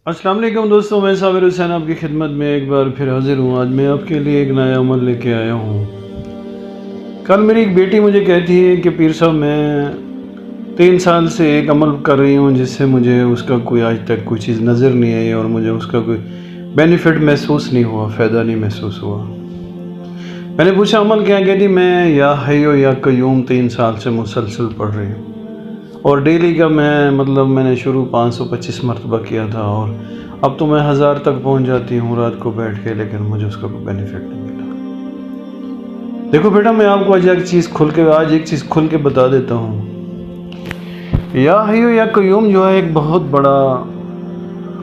السلام علیکم دوستوں، میں صابر حسین آپ کی خدمت میں ایک بار پھر حاضر ہوں۔ آج میں آپ کے لیے ایک نیا عمل لے کے آیا ہوں۔ کل میری ایک بیٹی مجھے کہتی ہے کہ پیر صاحب میں 3 سال سے ایک عمل کر رہی ہوں جس سے مجھے اس کا کوئی آج تک کوئی چیز نظر نہیں آئی اور مجھے اس کا کوئی بینیفٹ محسوس نہیں ہوا، فائدہ نہیں محسوس ہوا۔ میں نے پوچھا عمل کیا؟ کہتی میں یا حی و یا قیوم 3 سال سے مسلسل پڑھ رہی ہوں، اور ڈیلی کا میں نے شروع 525 مرتبہ کیا تھا، اور اب تو میں 1000 تک پہنچ جاتی ہوں رات کو بیٹھ کے، لیکن مجھے اس کا کوئی بینیفٹ نہیں ملا۔ دیکھو بیٹا، میں آپ کو آج ایک چیز کھل کے بتا دیتا ہوں۔ یا حی و یا قیوم جو ہے ایک بہت بڑا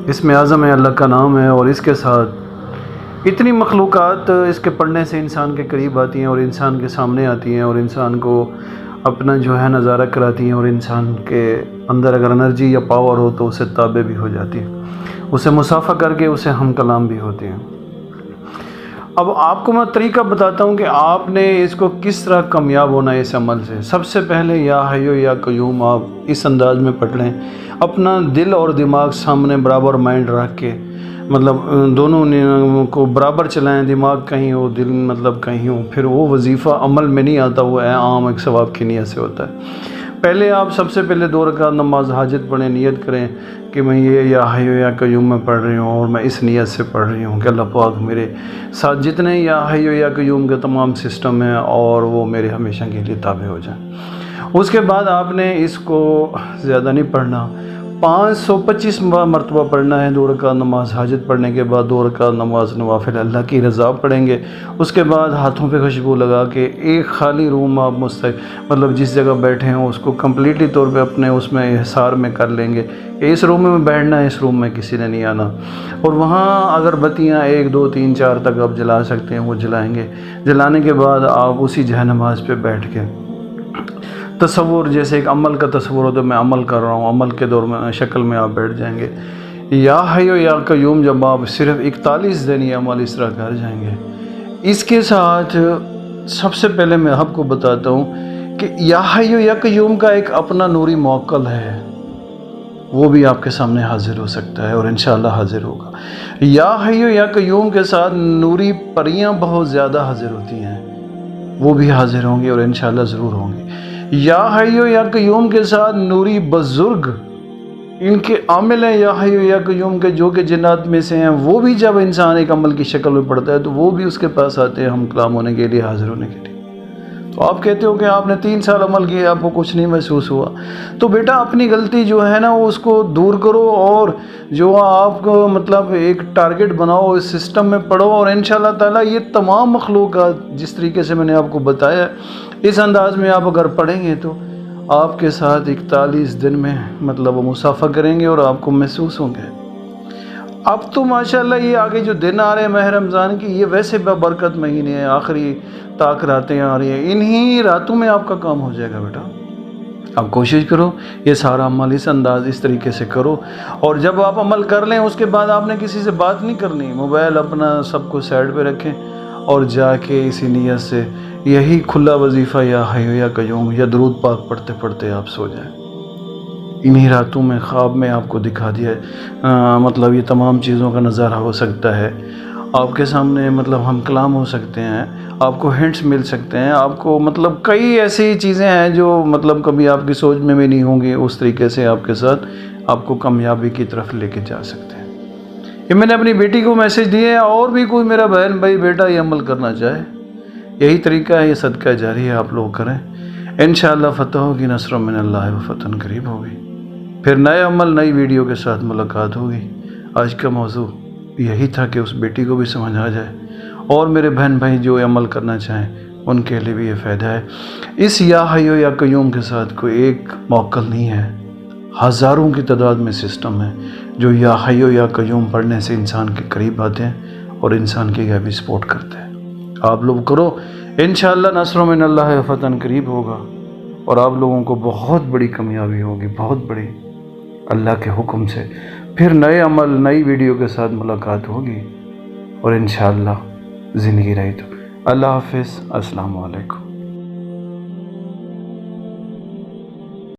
اسم اعظم ہے، اللہ کا نام ہے، اور اس کے ساتھ اتنی مخلوقات اس کے پڑھنے سے انسان کے قریب آتی ہیں اور انسان کے سامنے آتی ہیں اور انسان کو اپنا جو ہے نظارہ کراتی ہیں، اور انسان کے اندر اگر انرجی یا پاور ہو تو اسے تابع بھی ہو جاتی ہے، اسے مصافحہ کر کے اسے ہم کلام بھی ہوتے ہیں۔ اب آپ کو میں طریقہ بتاتا ہوں کہ آپ نے اس کو کس طرح کامیاب ہونا ہے اس عمل سے۔ سب سے پہلے یا حی و یا قیوم آپ اس انداز میں پڑھ لیں، اپنا دل اور دماغ سامنے برابر مائنڈ رکھ کے، دونوں کو برابر چلائیں، دماغ کہیں ہو دل کہیں ہو، پھر وہ وظیفہ عمل میں نہیں آتا، وہ عام ایک ثواب کی نیت سے ہوتا ہے۔ پہلے آپ سب سے پہلے 2 رکعت نماز حاجت پڑھیں، نیت کریں کہ میں یہ یا حی و یا قیوم میں پڑھ رہی ہوں، اور میں اس نیت سے پڑھ رہی ہوں کہ اللہ پاک میرے ساتھ جتنے یا حی و یا قیوم کے تمام سسٹم ہیں اور وہ میرے ہمیشہ کے لیے تابع ہو جائیں۔ اس کے بعد آپ نے اس کو زیادہ نہیں پڑھنا، 525 مرتبہ پڑھنا ہے۔ 2 رکعت نماز حاجت پڑھنے کے بعد 2 رکعت نماز نوافل اللہ کی رضا پڑھیں گے۔ اس کے بعد ہاتھوں پہ خوشبو لگا کے ایک خالی روم آپ جس جگہ بیٹھے ہیں اس کو کمپلیٹلی طور پہ اپنے اس میں احصار میں کر لیں گے کہ اس روم میں بیٹھنا ہے، اس روم میں کسی نے نہیں آنا، اور وہاں اگر بتیاں 1 2 3 4 تک آپ جلا سکتے ہیں وہ جلائیں گے۔ جلانے کے بعد آپ اسی جہاں نماز پہ بیٹھ کے تصور، جیسے ایک عمل کا تصور ہو تو میں عمل کر رہا ہوں، عمل کے دور میں شکل میں آپ بیٹھ جائیں گے۔ یا حی و یا قیوم جب آپ صرف 41 دن یہ عمل اس طرح کر جائیں گے، اس کے ساتھ سب سے پہلے میں آپ کو بتاتا ہوں کہ یا حی و یا قیوم کا ایک اپنا نوری موکل ہے، وہ بھی آپ کے سامنے حاضر ہو سکتا ہے اور انشاءاللہ حاضر ہوگا۔ یا حی و یا قیوم کے ساتھ نوری پریاں بہت زیادہ حاضر ہوتی ہیں، وہ بھی حاضر ہوں گی اور انشاءاللہ ضرور ہوں گی۔ یا حی و یا قیوم کے ساتھ نوری بزرگ، ان کے عامل ہیں یا حی و یا قیوم کے، جو کہ جنات میں سے ہیں، وہ بھی جب انسان ایک عمل کی شکل میں پڑتا ہے تو وہ بھی اس کے پاس آتے ہیں ہم کلام ہونے کے لیے، حاضر ہونے کے لیے۔ تو آپ کہتے ہو کہ آپ نے 3 سال عمل کیا، آپ کو کچھ نہیں محسوس ہوا، تو بیٹا اپنی غلطی جو ہے نا وہ اس کو دور کرو، اور جو آپ کو ایک ٹارگٹ بناؤ، اس سسٹم میں پڑھو، اور انشاءاللہ تعالیٰ یہ تمام مخلوقات جس طریقے سے میں نے آپ کو بتایا اس انداز میں آپ اگر پڑھیں گے تو آپ کے ساتھ 41 دن میں وہ مصافحہ کریں گے اور آپ کو محسوس ہوں گے۔ اب تو ماشاءاللہ یہ آگے جو دن آ رہے ہیں ماہ رمضان کی، یہ ویسے بابرکت مہینے ہیں، آخری طاق راتیں آ رہی ہیں، انہی راتوں میں آپ کا کام ہو جائے گا بیٹا۔ آپ کوشش کرو یہ سارا عمل اس طریقے سے کرو، اور جب آپ عمل کر لیں اس کے بعد آپ نے کسی سے بات نہیں کرنی، موبائل اپنا سب کو سائڈ پہ رکھیں اور جا کے اسی نیت سے یہی کھلا وظیفہ یا حی و یا قیوم یا درود پاک پڑھتے پڑھتے آپ سو جائیں۔ انہی راتوں میں خواب میں آپ کو دکھا دیا ہے، یہ تمام چیزوں کا نظارہ ہو سکتا ہے، آپ کے سامنے ہم کلام ہو سکتے ہیں، آپ کو ہنٹس مل سکتے ہیں، آپ کو کئی ایسی چیزیں ہیں جو کبھی آپ کی سوچ میں بھی نہیں ہوں گی، اس طریقے سے آپ کے ساتھ آپ کو کامیابی کی طرف لے کے جا سکتے ہیں۔ یہ میں نے اپنی بیٹی کو میسج دیے، اور بھی کوئی میرا بہن بھائی بیٹا یہ عمل کرنا چاہے، یہی طریقہ ہے، یہ صدقہ جاری ہے، آپ لوگ کریں، انشاءاللہ فتح ہوگی، نصر من اللہ و فتح قریب ہوگی۔ پھر نئے عمل نئی ویڈیو کے ساتھ ملاقات ہوگی۔ آج کا موضوع یہی تھا کہ اس بیٹی کو بھی سمجھ آ جائے، اور میرے بہن بھائی جو عمل کرنا چاہیں ان کے لیے بھی یہ فائدہ ہے۔ اس یا حی و یا قیوم کے ساتھ کوئی ایک موکل نہیں ہے، ہزاروں کی تعداد میں سسٹم ہے جو یا حی و یا قیوم پڑھنے سے انسان کے قریب آتے ہیں اور انسان کی غیبی سپورٹ کرتے ہیں۔ آپ لوگ کرو، انشاءاللہ نصر من اللہ و فتح قریب ہوگا، اور آپ لوگوں کو بہت بڑی کامیابی ہوگی، بہت بڑی، اللہ کے حکم سے۔ پھر نئے عمل نئی ویڈیو کے ساتھ ملاقات ہوگی، اور انشاءاللہ زندگی رہی تو۔ اللہ حافظ، السلام علیکم۔